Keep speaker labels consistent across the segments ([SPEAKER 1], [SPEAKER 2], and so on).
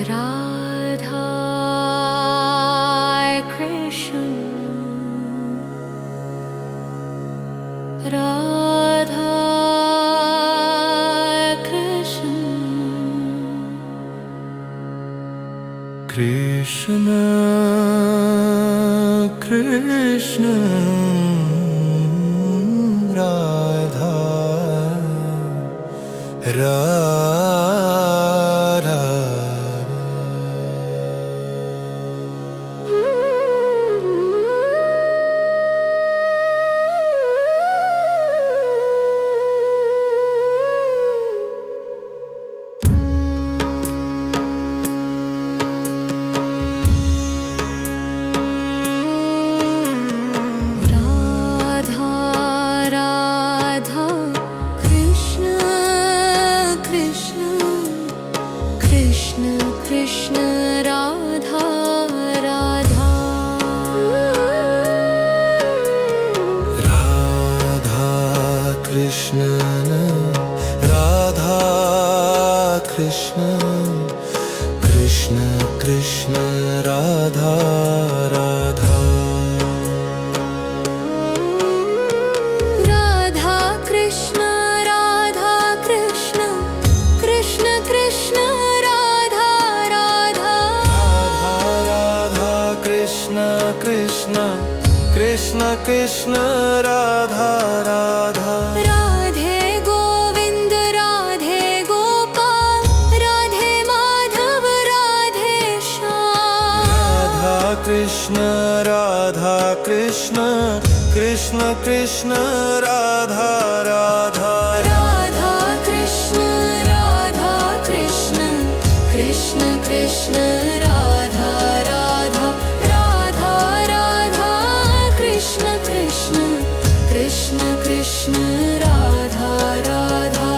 [SPEAKER 1] राधा कृष्ण राधा कृष्ण
[SPEAKER 2] कृष्ण कृष्ण राधा राधा
[SPEAKER 1] राधा राधा कृष्ण कृष्ण कृष्ण कृष्ण राधा राधा
[SPEAKER 2] राधा कृष्ण राधा कृष्ण कृष्ण कृष्ण राधा राधा
[SPEAKER 1] राधा कृष्ण राधा कृष्ण कृष्ण कृष्ण राधा राधा
[SPEAKER 2] राधा कृष्ण कृष्ण कृष्ण कृष्ण राधा राधा
[SPEAKER 1] राधे गोविंद राधे गोपाल राधे माधव राधे श्याम
[SPEAKER 2] राधा कृष्ण कृष्ण कृष्ण राधा राधा
[SPEAKER 1] राधा कृष्ण कृष्ण कृष्ण राधा राधा राधा राधा कृष्ण कृष्ण कृष्ण राधा राधा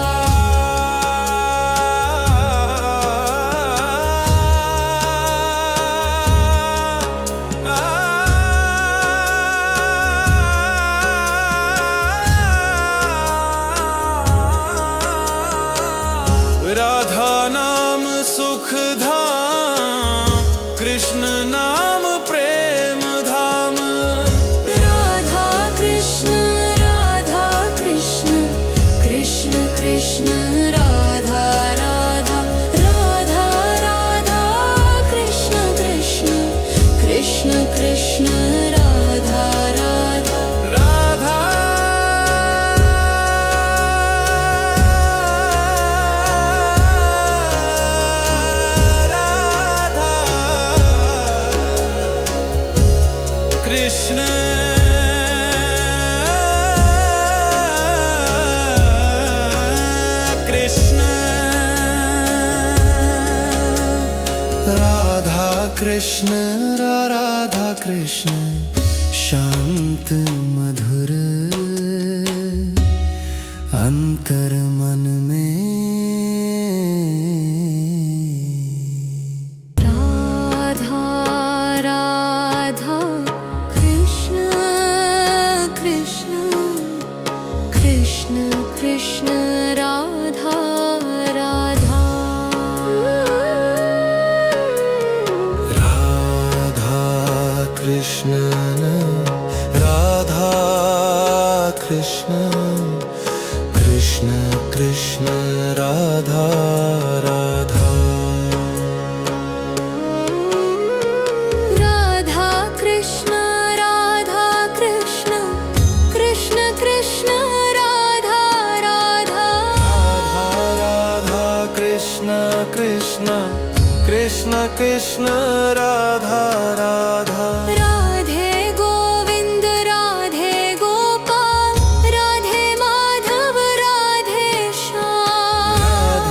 [SPEAKER 2] राधा नाम सुख धाम कृष्ण नाम प्रेम धाम
[SPEAKER 1] राधा कृष्ण कृष्ण कृष्ण राधा राधा राधा राधा कृष्ण कृष्ण राधा राधा
[SPEAKER 2] राधा कृष्ण कृष्ण राधा कृष्ण राधा कृष्ण शांत मधुर अंतर मन में
[SPEAKER 1] राधा राधा कृष्ण कृष्ण कृष्ण राधा राधा
[SPEAKER 2] राधा कृष्ण राधा कृष्ण कृष्ण कृष्ण राधा राधा
[SPEAKER 1] राधा कृष्ण कृष्ण कृष्ण राधा राधा
[SPEAKER 2] राधा कृष्ण कृष्ण राधा राधा
[SPEAKER 1] राधे गोविंद राधे गोपाल राधे माधव राधे श्याम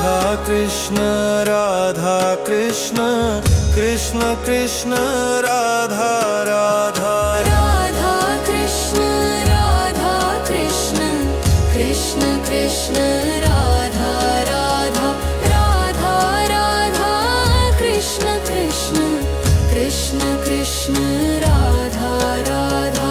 [SPEAKER 2] राधा कृष्ण कृष्ण राधा राधा
[SPEAKER 1] राधा कृष्ण कृष्ण राधा राधा राधा राधा कृष्ण कृष्ण राधा राधा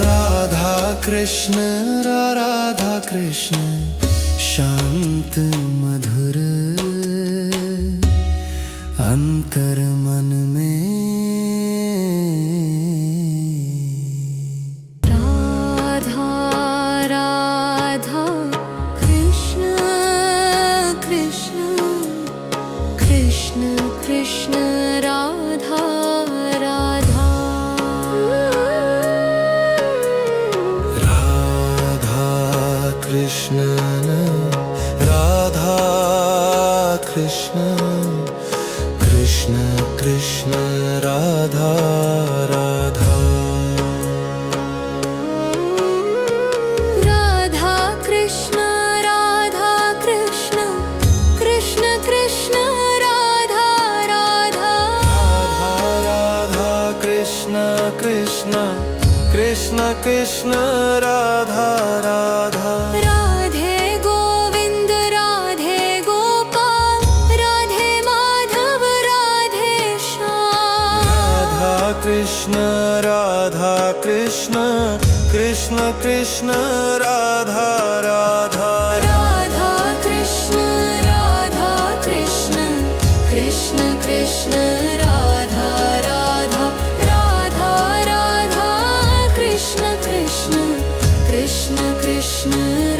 [SPEAKER 2] राधा कृष्ण राधा कृष्ण शांत मधुर अंतर मन में
[SPEAKER 1] राधा राधा कृष्ण कृष्ण कृष्ण कृष्ण राधा राधा
[SPEAKER 2] राधा कृष्ण राधा कृष्ण कृष्ण कृष्ण राधा राधा
[SPEAKER 1] राधा कृष्ण राधा कृष्ण कृष्ण कृष्ण राधा राधा
[SPEAKER 2] राधा कृष्ण कृष्ण कृष्ण कृष्ण राधा राधा
[SPEAKER 1] राधे गोविंद राधे गोपाल राधे माधव राधे श्याम
[SPEAKER 2] राधा कृष्ण कृष्ण कृष्ण राधा राधा
[SPEAKER 1] राधा कृष्ण कृष्ण कृष्ण राधा राधा राधा राधा कृष्ण कृष्ण कृष्ण कृष्ण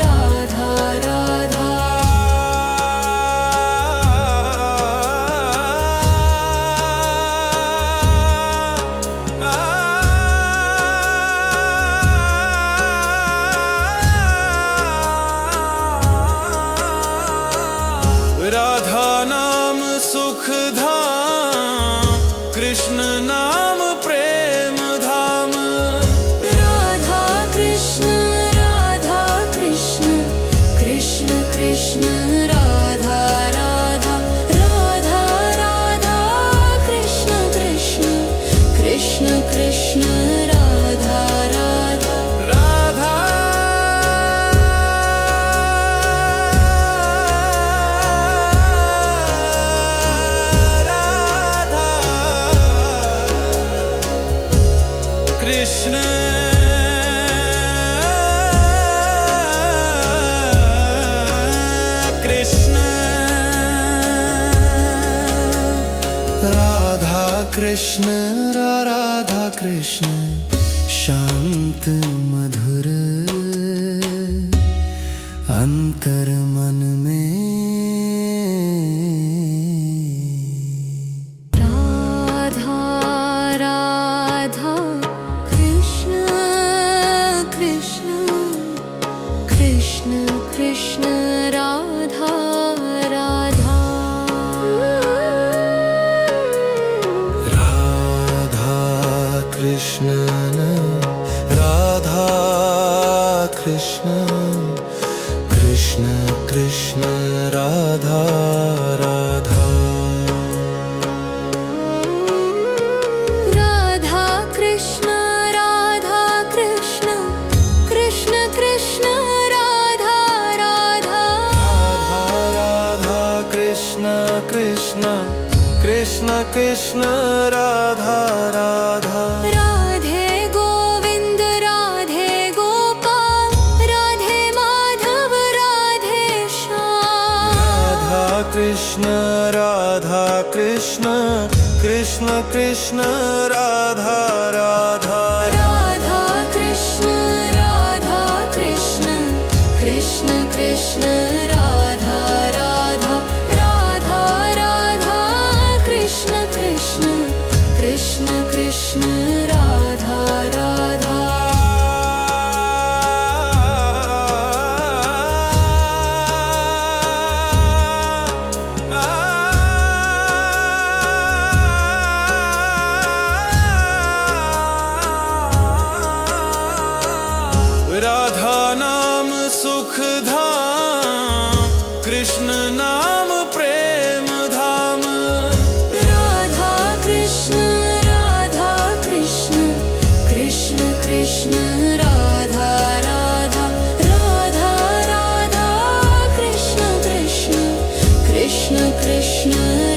[SPEAKER 1] राधा राधा
[SPEAKER 2] राधा नाम सुख धाम कृष्ण नाम प्रेम धाम
[SPEAKER 1] राधा कृष्ण कृष्ण कृष्ण राधा राधा राधा राधा कृष्ण कृष्ण कृष्ण कृष्ण राधा राधा
[SPEAKER 2] राधा कृष्ण कृष्ण राधा कृष्ण राधा कृष्ण शांत मधुर अंतर मन में
[SPEAKER 1] राधा राधा कृष्ण कृष्ण कृष्ण कृष्ण राधा राधा
[SPEAKER 2] राधा कृष्ण राधा कृष्ण कृष्ण कृष्ण राधा राधा
[SPEAKER 1] राधा कृष्ण कृष्ण कृष्ण राधा राधा
[SPEAKER 2] राधा कृष्ण कृष्ण कृष्ण कृष्ण राधा राधा
[SPEAKER 1] राधे गोविंद राधे गोपाल राधे माधव राधे श्याम
[SPEAKER 2] राधा कृष्ण कृष्ण कृष्ण राधा राधा
[SPEAKER 1] राधा कृष्ण कृष्ण कृष्ण राधा राधा राधा राधा कृष्ण कृष्ण कृष्ण कृष्ण राधा राधा
[SPEAKER 2] राधा नाम सुख धाम कृष्ण नाम प्रेम धाम
[SPEAKER 1] राधा कृष्ण कृष्ण कृष्ण राधा राधा राधा राधा कृष्ण कृष्ण कृष्ण कृष्ण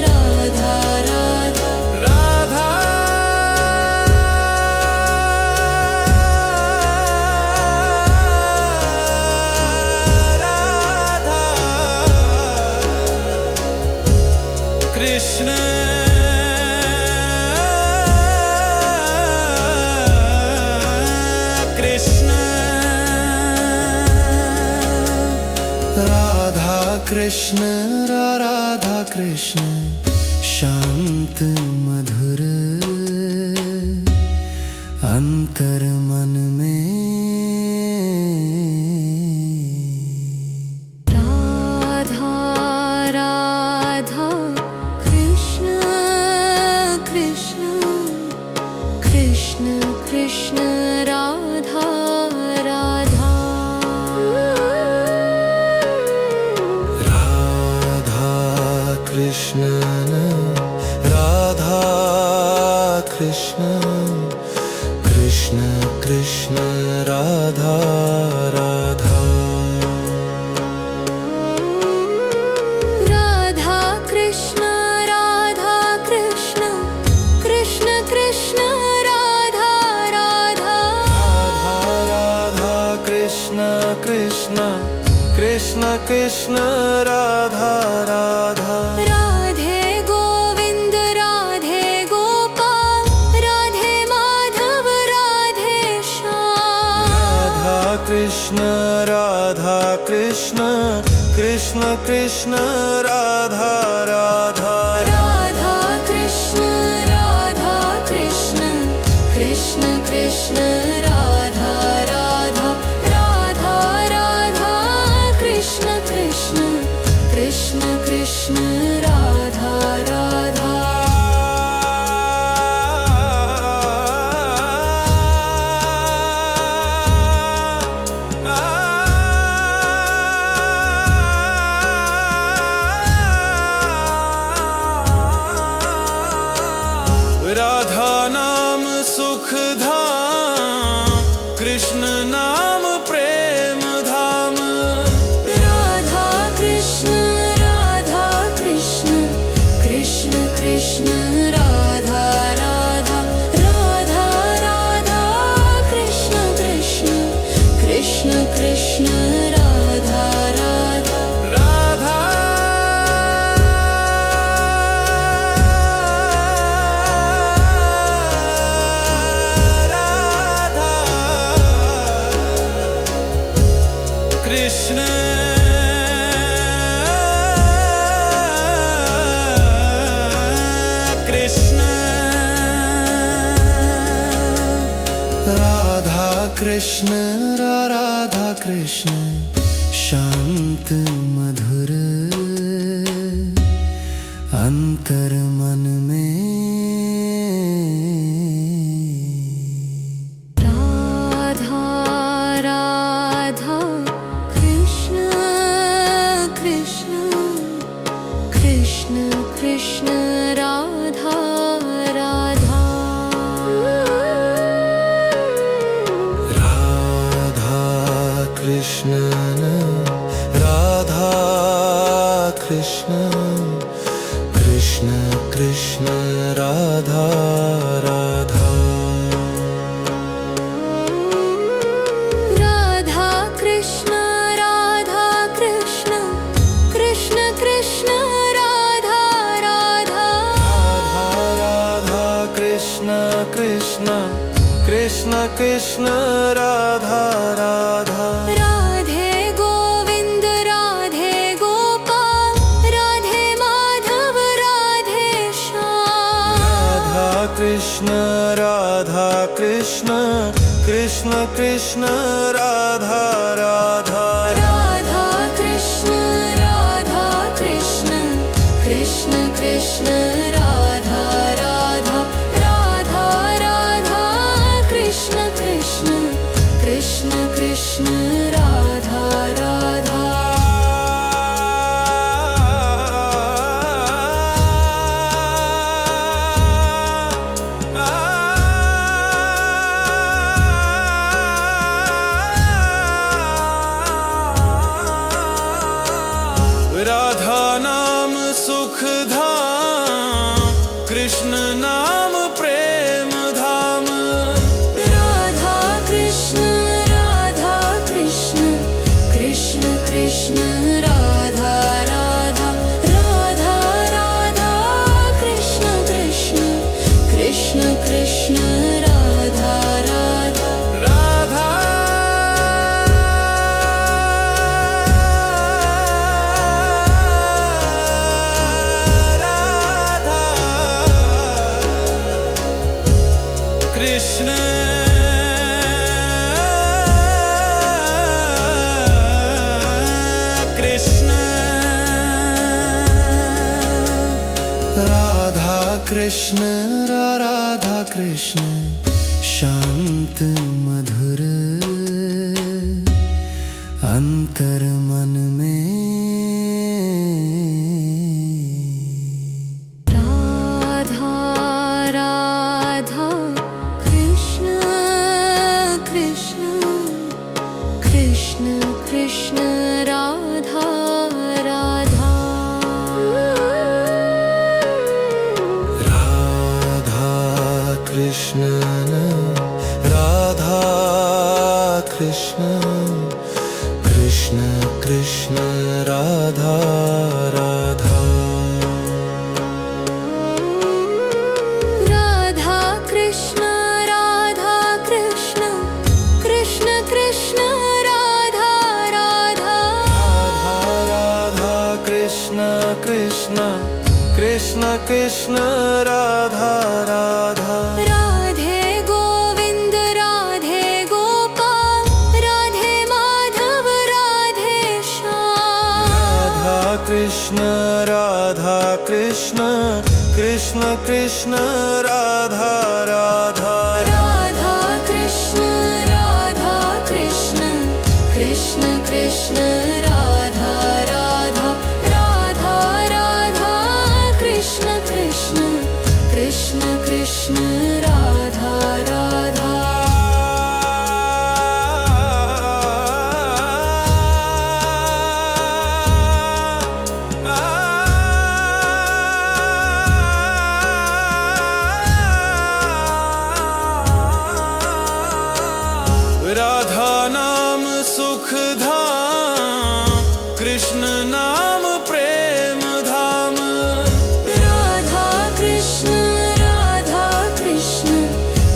[SPEAKER 1] राधा राधा
[SPEAKER 2] राधा कृष्ण राधा कृष्ण शांत मधुर अंतर मन में
[SPEAKER 1] राधा राधा कृष्ण कृष्ण कृष्ण कृष्ण राधा राधा
[SPEAKER 2] राधा कृष्ण राधा कृष्ण कृष्ण कृष्ण राधा राधा
[SPEAKER 1] राधा कृष्ण राधा कृष्ण कृष्ण कृष्ण राधा राधा
[SPEAKER 2] राधा कृष्ण कृष्ण कृष्ण कृष्ण राधा राधा
[SPEAKER 1] राधे गोविंद राधे गोपाल राधे माधव राधे श्याम
[SPEAKER 2] राधा कृष्ण कृष्ण कृष्ण राधा राधा
[SPEAKER 1] राधा कृष्ण कृष्ण कृष्ण राधा राधा राधा राधा कृष्ण कृष्ण कृष्ण कृष्ण राधा राधा
[SPEAKER 2] राधा नाम सुख धाम कृष्ण नाम प्रेम धाम
[SPEAKER 1] राधा कृष्ण कृष्ण कृष्ण राधा राधा राधा राधा कृष्ण कृष्ण कृष्ण कृष्ण राधा राधा
[SPEAKER 2] राधा कृष्ण कृष्ण राधा कृष्ण राधा कृष्ण शांत मधुर अंतर मन में
[SPEAKER 1] राधा राधा कृष्ण कृष्ण कृष्ण कृष्ण राधा राधा
[SPEAKER 2] राधा कृष्ण राधा कृष्ण कृष्ण कृष्ण राधा राधा
[SPEAKER 1] राधा कृष्ण कृष्ण कृष्ण राधा राधा
[SPEAKER 2] राधा कृष्ण कृष्ण कृष्ण कृष्ण राधा राधा
[SPEAKER 1] राधे गोविंद राधे गोपाल राधे माधव राधे श्याम
[SPEAKER 2] राधा कृष्ण कृष्ण कृष्ण राधा राधा
[SPEAKER 1] राधा कृष्ण कृष्ण कृष्ण राधा राधा राधा राधा कृष्ण कृष्ण कृष्ण कृष्ण राधा राधा
[SPEAKER 2] राधा नाम सुख धाम कृष्ण नाम प्रेम धाम
[SPEAKER 1] राधा कृष्ण
[SPEAKER 2] कृष्ण राधा कृष्ण शांत मधुर अंतर मन में
[SPEAKER 1] राधा राधा कृष्ण कृष्ण कृष्ण कृष्ण राधा राधा
[SPEAKER 2] राधा कृष्ण राधा कृष्ण कृष्ण कृष्ण राधा राधा
[SPEAKER 1] राधा कृष्ण राधा कृष्ण कृष्ण कृष्ण राधा राधा
[SPEAKER 2] राधा कृष्ण कृष्ण कृष्ण कृष्ण राधा राधा
[SPEAKER 1] राधे गोविंद राधे गोपाल राधे माधव राधे श्याम
[SPEAKER 2] राधा कृष्ण कृष्ण कृष्ण राधा राधा
[SPEAKER 1] राधा कृष्ण कृष्ण कृष्ण कृष्ण राधा राधा राधा राधा कृष्ण कृष्ण कृष्ण कृष्ण राधा राधा
[SPEAKER 2] राधा नाम सुख धाम कृष्ण नाम प्रेम धाम
[SPEAKER 1] राधा कृष्ण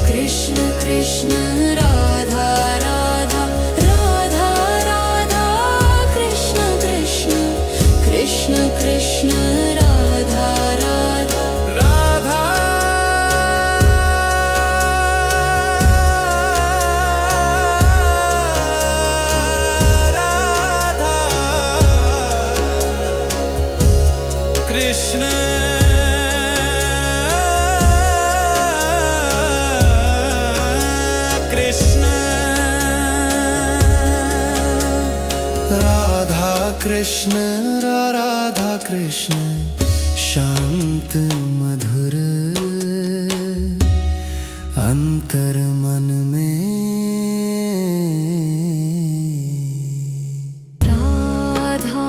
[SPEAKER 1] कृष्ण कृष्ण राधा राधा राधा राधा कृष्ण कृष्ण कृष्ण कृष्ण राधा राधा
[SPEAKER 2] राधा कृष्ण कृष्ण राधा कृष्ण राधा कृष्ण शांत मधुर अंतर मन में
[SPEAKER 1] राधा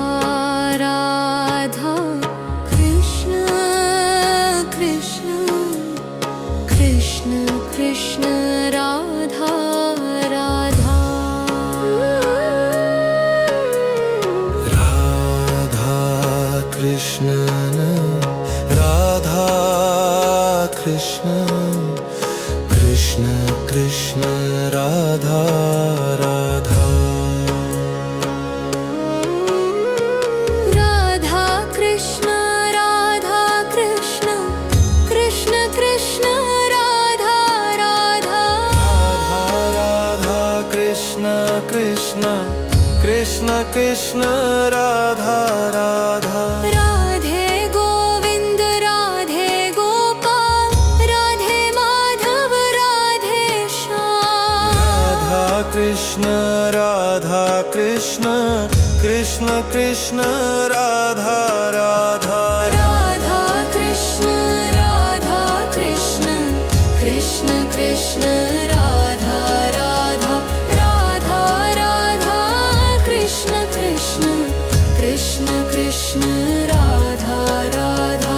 [SPEAKER 1] राधा कृष्ण कृष्ण कृष्ण कृष्ण राधा राधा
[SPEAKER 2] राधा कृष्ण राधा कृष्ण कृष्ण कृष्ण राधा राधा
[SPEAKER 1] राधा कृष्ण कृष्ण कृष्ण कृष्ण राधा राधा
[SPEAKER 2] राधा कृष्ण कृष्ण कृष्ण कृष्ण राधा राधा
[SPEAKER 1] राधे गोविंद राधे गोपाल राधे माधव राधे श्याम
[SPEAKER 2] राधा कृष्ण कृष्ण कृष्ण राधा राधा
[SPEAKER 1] राधा कृष्ण कृष्ण कृष्ण राधा राधा राधा राधा कृष्ण कृष्ण कृष्ण कृष्ण राधा राधा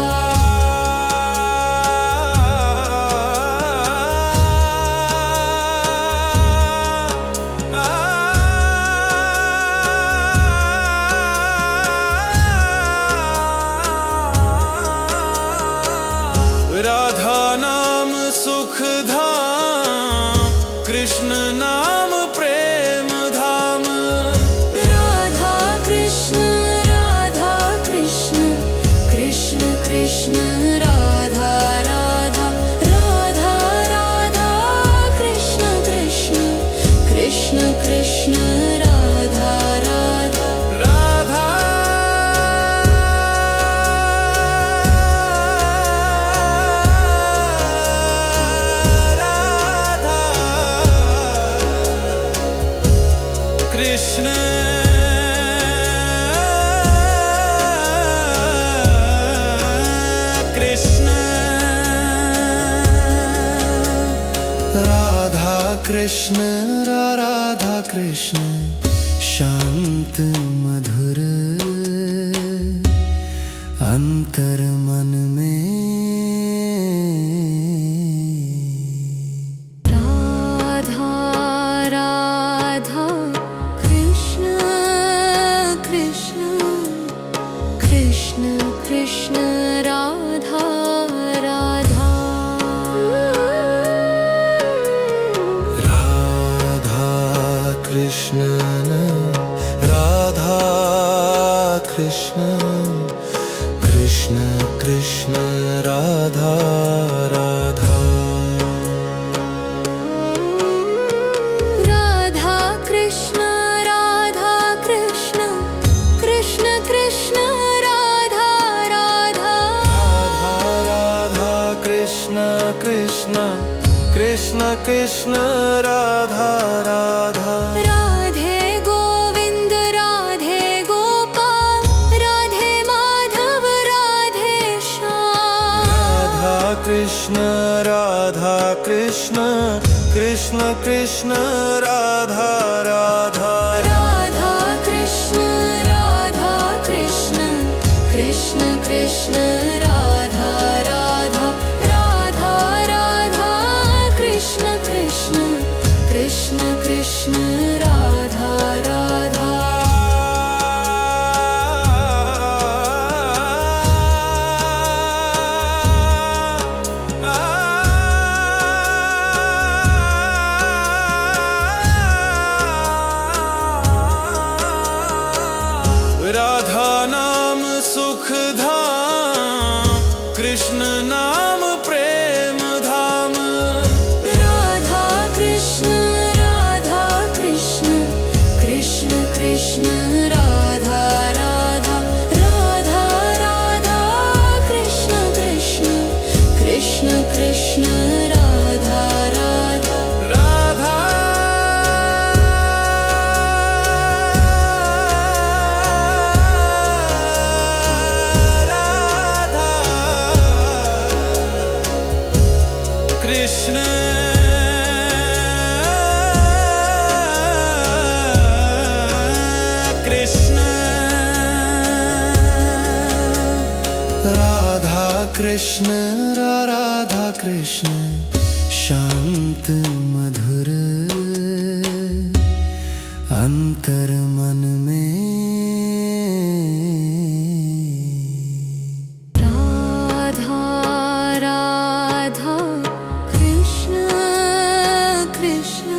[SPEAKER 2] राधा नाम सुख धाम कृष्ण नाम प्रेम धाम
[SPEAKER 1] राधा कृष्ण कृष्ण कृष्ण राधा राधा राधा राधा कृष्ण कृष्ण कृष्ण कृष्ण राधा राधा
[SPEAKER 2] राधा कृष्ण कृष्ण राधा कृष्ण राधा कृष्ण शांत मधुर अंतर मन में
[SPEAKER 1] राधा राधा कृष्ण कृष्ण कृष्ण कृष्ण राधा राधा
[SPEAKER 2] राधा कृष्ण राधा कृष्ण कृष्ण कृष्ण राधा राधा
[SPEAKER 1] राधा कृष्ण राधा कृष्ण कृष्ण कृष्ण राधा राधा
[SPEAKER 2] राधा कृष्ण कृष्ण कृष्ण कृष्ण राधा राधा
[SPEAKER 1] राधे गोविंद राधे गोपाल राधे माधव राधे श्याम
[SPEAKER 2] राधा कृष्ण कृष्ण कृष्ण राधा राधा
[SPEAKER 1] राधा कृष्ण कृष्ण कृष्ण राधा राधा राधा राधा कृष्ण कृष्ण कृष्ण कृष्ण राधा राधा
[SPEAKER 2] राधा नाम सुख धाम कृष्ण नाम प्रेम धाम
[SPEAKER 1] राधा कृष्ण कृष्ण कृष्ण राधा राधा राधा राधा कृष्ण कृष्ण कृष्ण कृष्ण राधा राधा
[SPEAKER 2] राधा कृष्ण कृष्ण राधा कृष्ण राधा कृष्ण शांत मधुर अंतर मन में
[SPEAKER 1] राधा राधा कृष्ण कृष्ण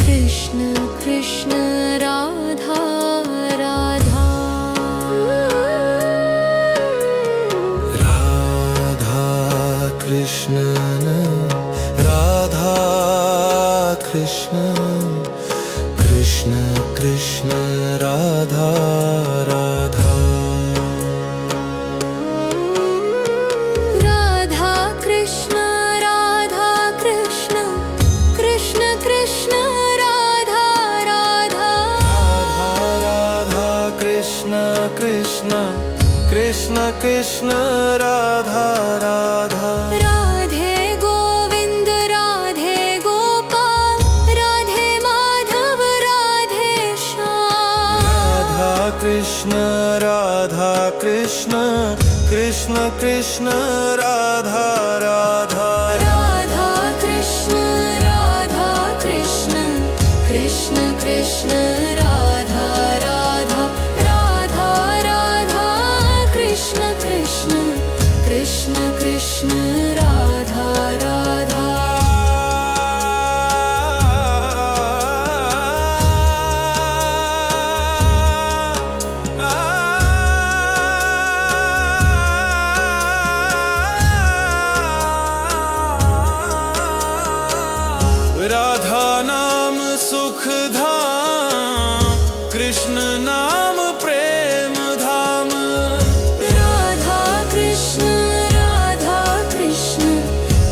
[SPEAKER 1] कृष्ण कृष्ण राधा राधा
[SPEAKER 2] राधा कृष्ण राधा कृष्ण कृष्ण कृष्ण राधा राधा
[SPEAKER 1] राधा कृष्ण कृष्ण कृष्ण कृष्ण राधा राधा
[SPEAKER 2] राधा कृष्ण कृष्ण कृष्ण कृष्ण राधा राधा
[SPEAKER 1] राधे गोविंद राधे गोपाल राधे माधव राधे श्याम
[SPEAKER 2] राधा कृष्ण कृष्ण कृष्ण राधा राधा
[SPEAKER 1] राधा कृष्ण कृष्ण कृष्ण राधा राधा राधा राधा कृष्ण कृष्ण कृष्ण कृष्ण राधा राधा
[SPEAKER 2] राधा नाम सुख धाम कृष्ण नाम प्रेम धाम
[SPEAKER 1] राधा कृष्ण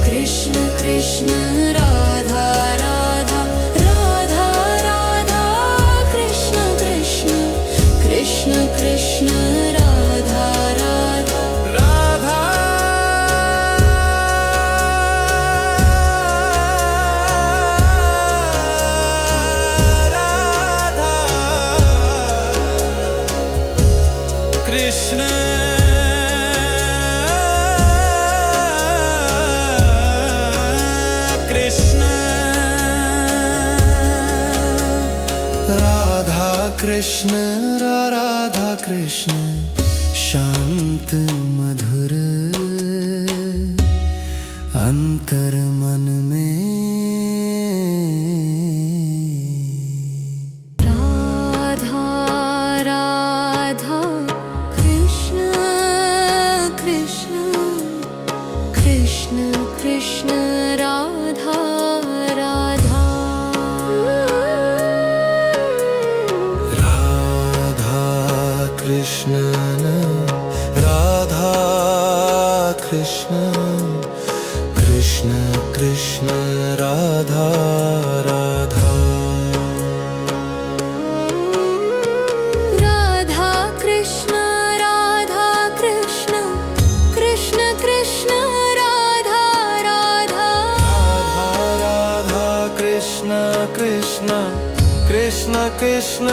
[SPEAKER 1] कृष्ण कृष्ण राधा राधा राधा राधा
[SPEAKER 2] राधा कृष्ण राधा कृष्ण शांत मधुर अंतर मन में
[SPEAKER 1] राधा राधा कृष्ण कृष्ण कृष्ण कृष्ण राधा राधा
[SPEAKER 2] राधा कृष्ण राधा कृष्ण कृष्ण कृष्ण राधा राधा
[SPEAKER 1] राधा कृष्ण राधा कृष्ण कृष्ण कृष्ण राधा राधा
[SPEAKER 2] राधा कृष्ण कृष्ण कृष्ण कृष्ण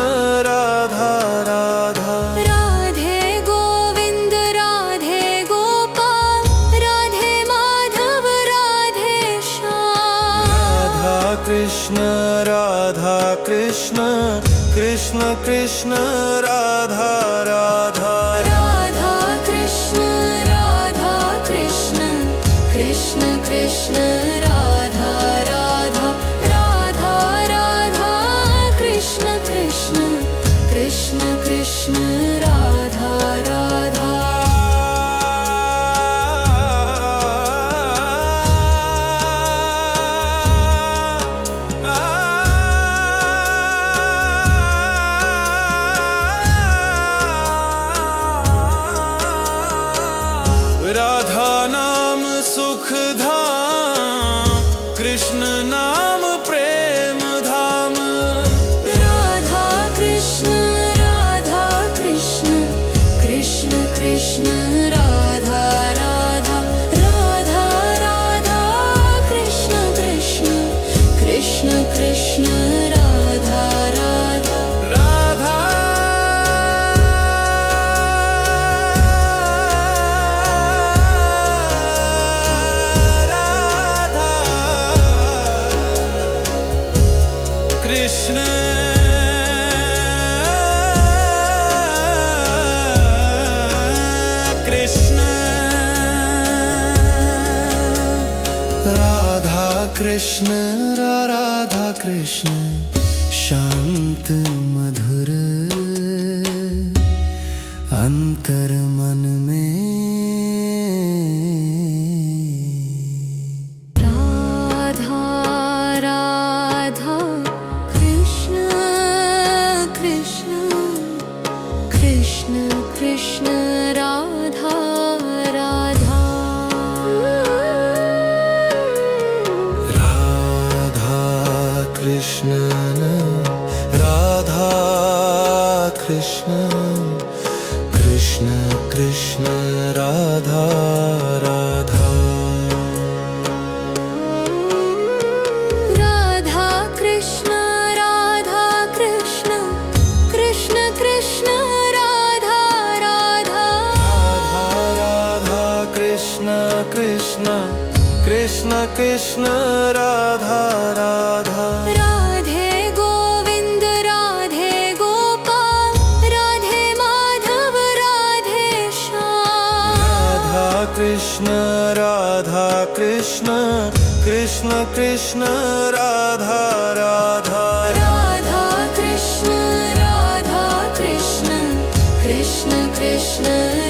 [SPEAKER 2] राधा राधा
[SPEAKER 1] राधे गोविंद राधे गोपाल राधे माधव राधे श्याम
[SPEAKER 2] राधा कृष्ण कृष्ण कृष्ण राधा राधा
[SPEAKER 1] राधा कृष्ण कृष्ण कृष्ण कृष्ण राधा राधा राधा राधा कृष्ण कृष्ण कृष्ण कृष्ण राधा राधा
[SPEAKER 2] राधा नाम सुख धाम कृष्ण नाम प्रेम धाम
[SPEAKER 1] राधा कृष्ण कृष्ण कृष्ण राधा राधा राधा राधा कृष्ण कृष्ण कृष्ण कृष्ण राधा राधा
[SPEAKER 2] राधा कृष्ण कृष्ण राधा कृष्ण राधा कृष्ण शांत मधुर अंतर मन में
[SPEAKER 1] राधा राधा कृष्ण कृष्ण कृष्ण कृष्ण राधा राधा
[SPEAKER 2] राधा कृष्ण राधा कृष्ण कृष्ण कृष्ण राधा राधा
[SPEAKER 1] राधा कृष्ण कृष्ण कृष्ण कृष्ण राधा राधा
[SPEAKER 2] राधा कृष्ण कृष्ण कृष्ण कृष्ण राधा राधा
[SPEAKER 1] राधे गोविंद राधे गोपाल राधे माधव राधे श्याम
[SPEAKER 2] राधा कृष्ण कृष्ण कृष्ण राधा राधा
[SPEAKER 1] राधा कृष्ण कृष्ण कृष्ण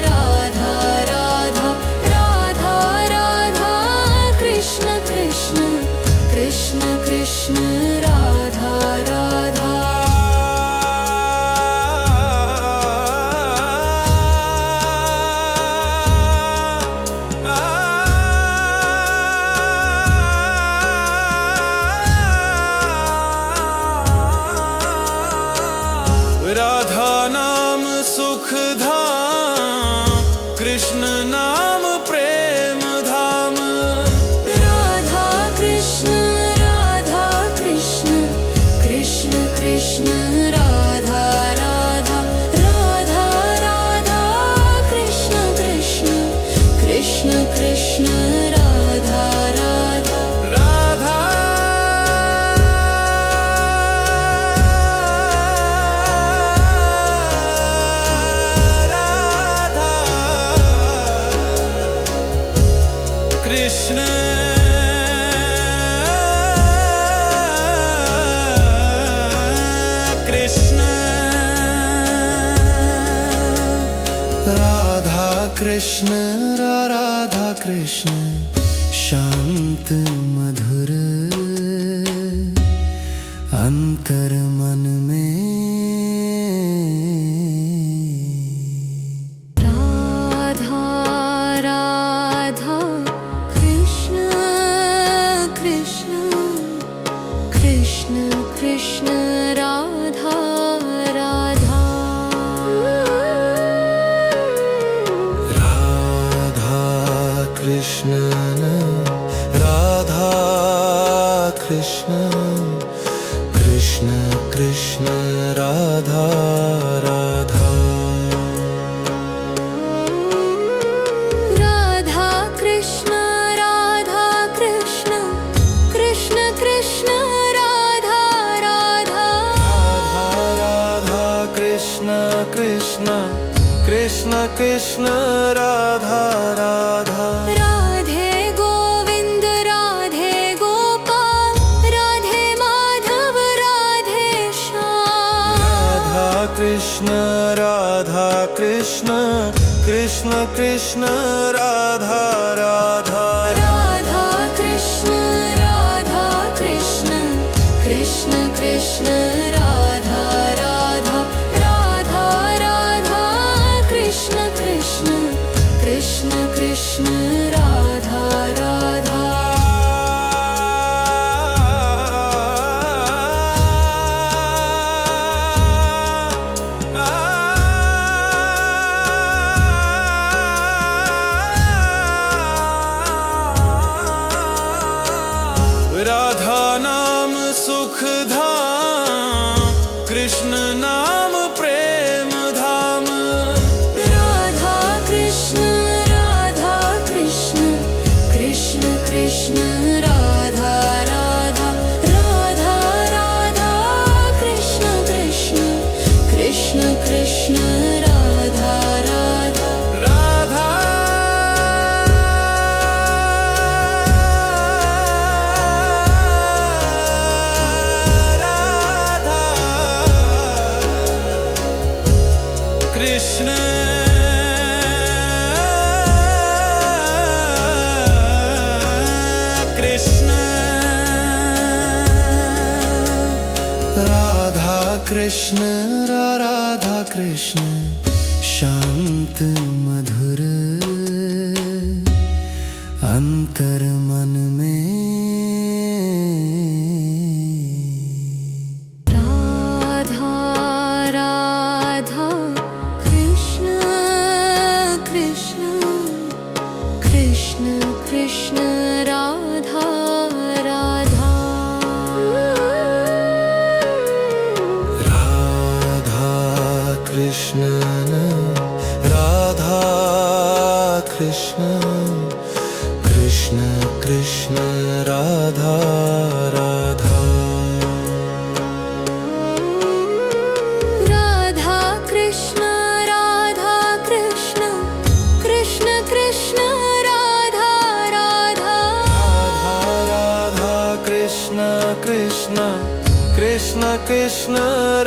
[SPEAKER 1] राधा राधा राधा राधा कृष्ण कृष्ण कृष्ण कृष्ण राधा राधा
[SPEAKER 2] राधा नाम सुख धाम कृष्ण नाम प्रेम धाम
[SPEAKER 1] राधा कृष्ण कृष्ण कृष्ण राधा राधा राधा राधा कृष्ण कृष्ण कृष्ण कृष्ण राधा राधा
[SPEAKER 2] राधा कृष्ण राधा कृष्ण शांत मधुर अंतर मन में
[SPEAKER 1] राधा राधा कृष्ण कृष्ण कृष्ण कृष्ण राधा राधा
[SPEAKER 2] राधा कृष्ण राधा कृष्ण कृष्ण कृष्ण राधा राधा
[SPEAKER 1] राधा कृष्ण राधा कृष्ण कृष्ण कृष्ण राधा राधा
[SPEAKER 2] राधा कृष्ण कृष्ण कृष्ण कृष्ण राधा राधा
[SPEAKER 1] राधे गोविंद राधे गोपाल राधे माधव राधे श्याम
[SPEAKER 2] राधा कृष्ण कृष्ण कृष्ण राधा राधा
[SPEAKER 1] राधा कृष्ण कृष्ण कृष्ण कृष्ण राधा राधा राधा राधा कृष्ण कृष्ण कृष्ण कृष्ण राधा राधा
[SPEAKER 2] राधा नाम सुख धाम कृष्ण नाम प्रेम धाम
[SPEAKER 1] राधा कृष्ण कृष्ण कृष्ण राधा राधा राधा राधा कृष्ण कृष्ण कृष्ण कृष्ण राधा राधा
[SPEAKER 2] राधा कृष्ण कृष्ण राधा कृष्ण राधा कृष्ण शांत मधुर अंतर मन में
[SPEAKER 1] राधा राधा कृष्ण कृष्ण कृष्ण कृष्ण राधा राधा
[SPEAKER 2] राधा कृष्ण राधा कृष्ण कृष्ण कृष्ण राधा राधा
[SPEAKER 1] राधा कृष्ण कृष्ण कृष्ण कृष्ण राधा राधा
[SPEAKER 2] राधा कृष्ण कृष्ण कृष्ण कृष्ण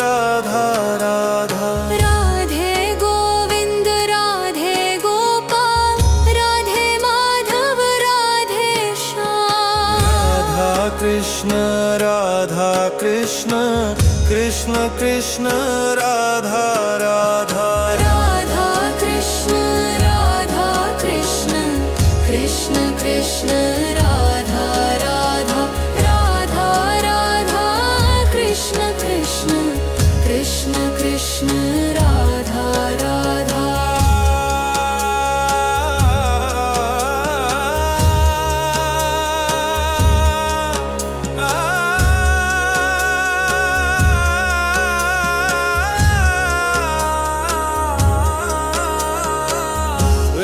[SPEAKER 2] राधा राधा
[SPEAKER 1] राधे गोविंद राधे गोपाल राधे माधव राधे श्याम
[SPEAKER 2] राधा कृष्ण कृष्ण कृष्ण राधा राधा
[SPEAKER 1] राधा कृष्ण कृष्ण कृष्ण राधा राधा राधा राधा कृष्ण कृष्ण कृष्ण कृष्ण राधा राधा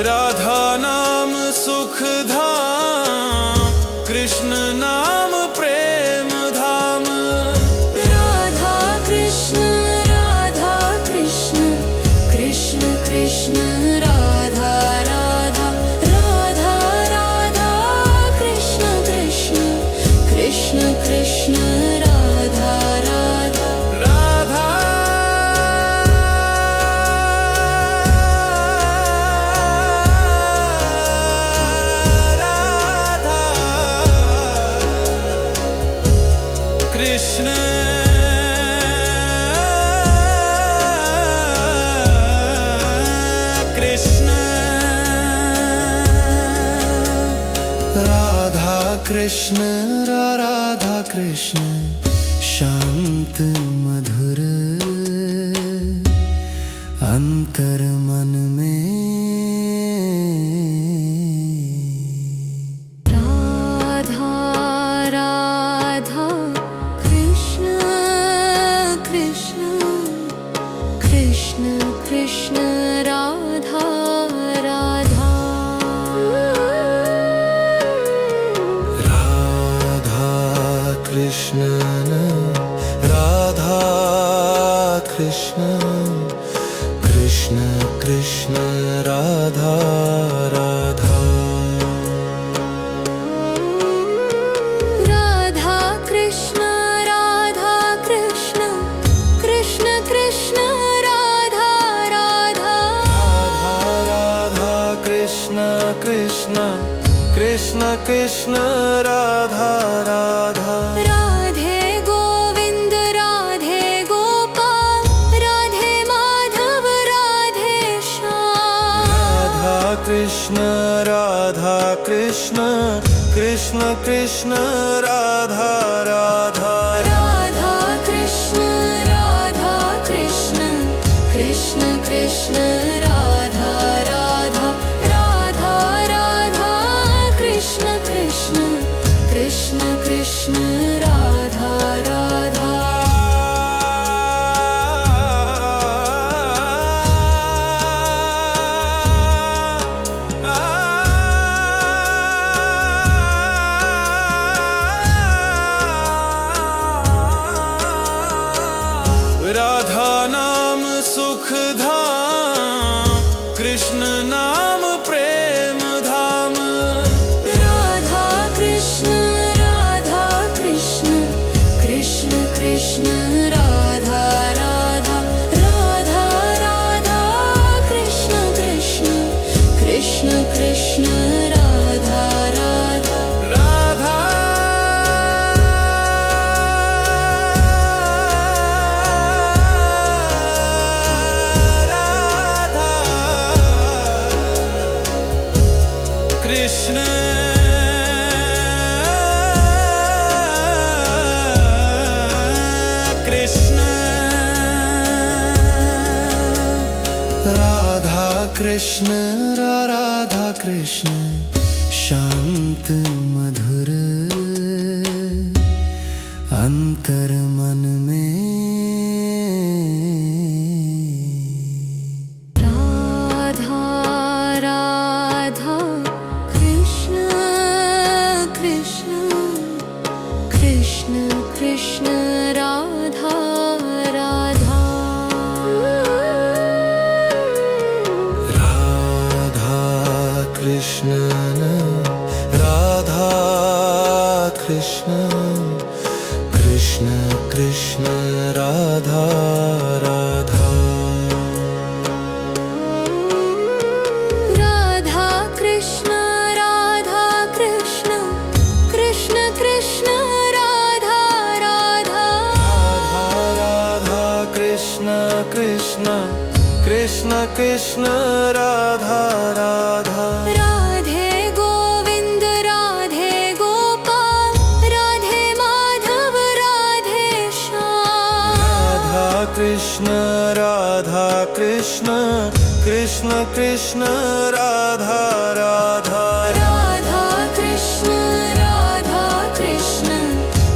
[SPEAKER 2] राधा नाम सुख धाम कृष्ण नाम प्रेम धाम
[SPEAKER 1] राधा कृष्ण
[SPEAKER 2] कृष्ण राधा कृष्ण शांत मधुर अंतर मन में
[SPEAKER 1] राधा राधा कृष्ण कृष्ण कृष्ण कृष्ण राधा राधा
[SPEAKER 2] राधा कृष्ण राधा कृष्ण कृष्ण कृष्ण राधा राधा
[SPEAKER 1] राधा कृष्ण राधा कृष्ण कृष्ण कृष्ण राधा राधा
[SPEAKER 2] राधा कृष्ण कृष्ण कृष्ण कृष्ण राधा राधा
[SPEAKER 1] राधे गोविंद राधे गोपाल राधे माधव राधे श्याम
[SPEAKER 2] राधा कृष्ण कृष्ण कृष्ण राधा राधा
[SPEAKER 1] राधा कृष्ण कृष्ण कृष्ण राधा राधा राधा राधा कृष्ण कृष्ण कृष्ण राधा राधा
[SPEAKER 2] राधा नाम सुख धाम कृष्ण नाम प्रेम धाम
[SPEAKER 1] राधा कृष्ण कृष्ण कृष्ण राधा राधा राधा राधा कृष्ण कृष्ण राधा राधा
[SPEAKER 2] राधा कृष्ण कृष्ण राधा कृष्ण राधा कृष्ण शांत मधुर अंतर मन में
[SPEAKER 1] राधा राधा कृष्ण कृष्ण कृष्ण राधा राधा
[SPEAKER 2] राधा कृष्ण राधा कृष्ण कृष्ण कृष्ण राधा राधा
[SPEAKER 1] राधा कृष्ण कृष्ण कृष्ण राधा राधा
[SPEAKER 2] राधा कृष्ण कृष्ण राधा राधा
[SPEAKER 1] राधे गोविंद राधे गोपाल राधे माधव राधे श्याम
[SPEAKER 2] राधा कृष्ण कृष्ण राधा राधा
[SPEAKER 1] राधा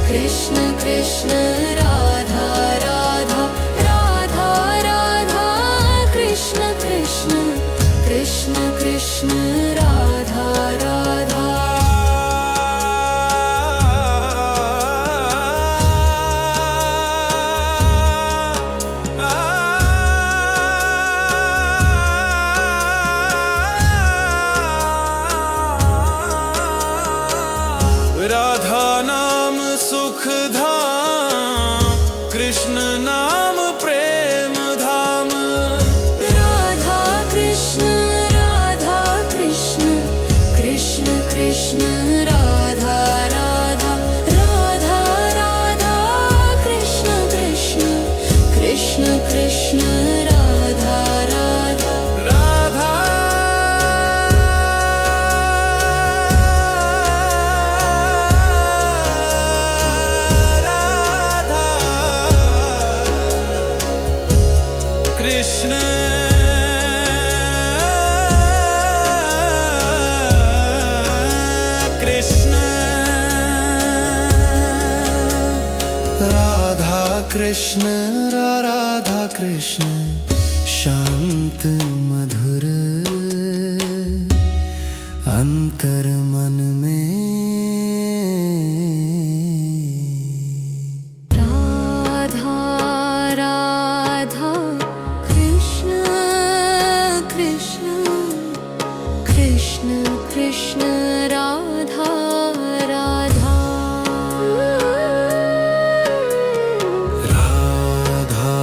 [SPEAKER 1] कृष्ण कृष्ण राधा राधा राधा राधा कृष्ण कृष्ण राधा राधा
[SPEAKER 2] राधा नाम सुख धाम कृष्ण नाम प्रेम धाम
[SPEAKER 1] राधा कृष्ण कृष्ण राधा राधा राधा राधा कृष्ण कृष्ण राधा राधा
[SPEAKER 2] राधा कृष्ण कृष्ण राधा कृष्ण राधा कृष्ण शांत मधुर अंतर मन में
[SPEAKER 1] राधा राधा कृष्ण कृष्ण कृष्ण कृष्ण राधा राधा
[SPEAKER 2] राधा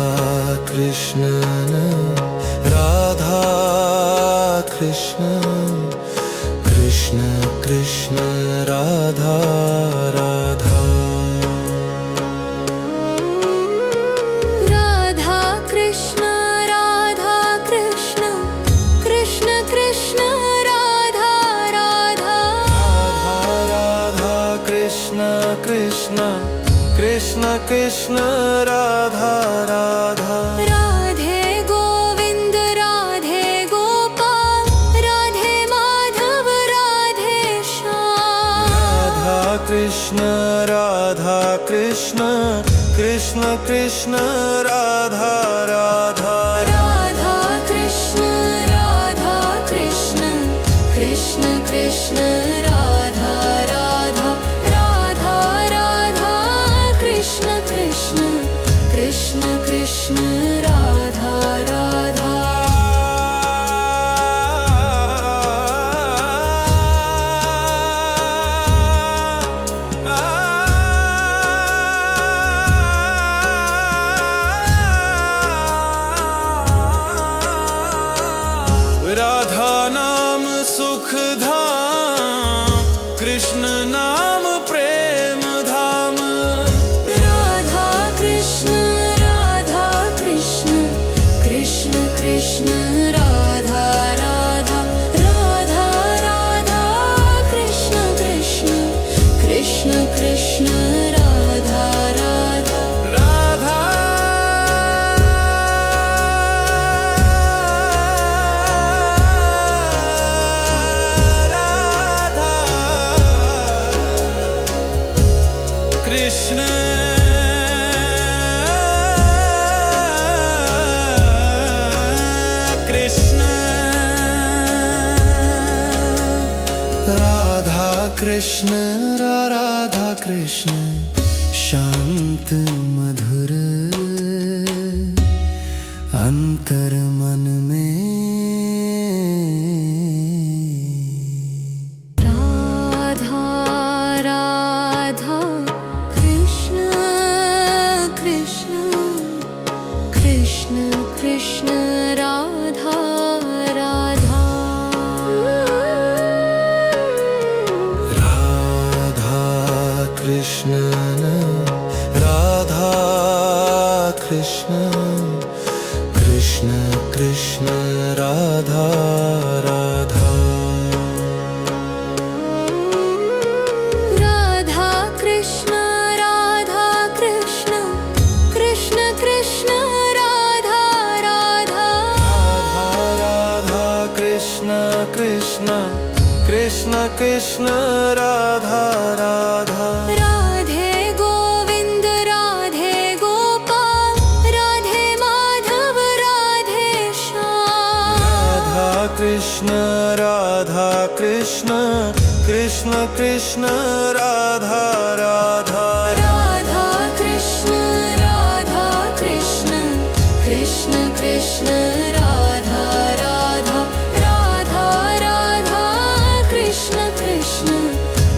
[SPEAKER 2] कृष्ण राधा कृष्ण कृष्ण कृष्ण राधा राधा
[SPEAKER 1] राधा कृष्ण राधा कृष्ण कृष्ण कृष्ण राधा राधा
[SPEAKER 2] राधा कृष्ण कृष्ण कृष्ण कृष्ण राधा राधा
[SPEAKER 1] राधे गोविंद राधे गोपाल राधे माधव राधे श्याम
[SPEAKER 2] राधा कृष्ण कृष्ण कृष्ण राधा राधा
[SPEAKER 1] राधा कृष्ण कृष्ण कृष्ण राधा राधा राधा राधा कृष्ण कृष्ण कृष्ण कृष्ण राधा राधा
[SPEAKER 2] राधा नाम सुख धाम कृष्ण नाम प्रेम धाम
[SPEAKER 1] राधा कृष्ण कृष्ण कृष्ण राधा राधा राधा राधा कृष्ण कृष्ण कृष्ण कृष्ण राधा राधा
[SPEAKER 2] राधा कृष्ण कृष्ण राधा कृष्ण राधा कृष्ण शांत मधुर अंतर मन में
[SPEAKER 1] राधा राधा कृष्ण कृष्ण कृष्ण कृष्ण राधा राधा
[SPEAKER 2] राधा कृष्ण राधा कृष्ण कृष्ण कृष्ण राधा राधा
[SPEAKER 1] राधा कृष्ण कृष्ण कृष्ण राधा राधा
[SPEAKER 2] राधा कृष्ण कृष्ण कृष्ण कृष्ण राधा राधा
[SPEAKER 1] राधे गोविंद राधे गोपाल राधे माधव राधे श्याम
[SPEAKER 2] राधा कृष्ण कृष्ण कृष्ण राधा राधा
[SPEAKER 1] राधा कृष्ण कृष्ण कृष्ण राधा राधा राधा राधा कृष्ण कृष्ण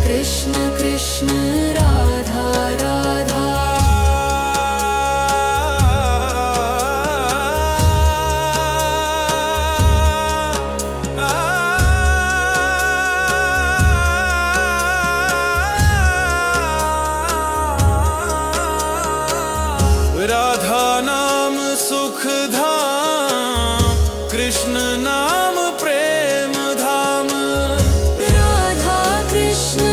[SPEAKER 1] कृष्ण कृष्ण राधा राधा
[SPEAKER 2] राधा नाम सुख धाम कृष्ण नाम प्रेम धाम
[SPEAKER 1] राधा कृष्ण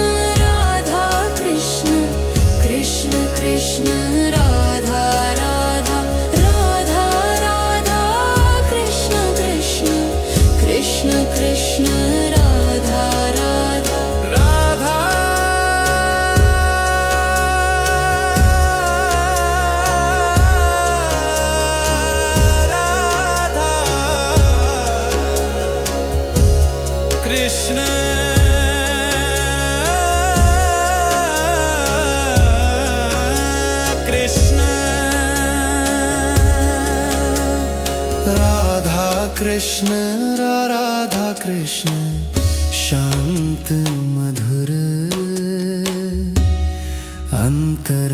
[SPEAKER 1] कृष्ण कृष्ण राधा राधा राधा राधा
[SPEAKER 2] कृष्ण राधा कृष्ण शांत मधुर अंतर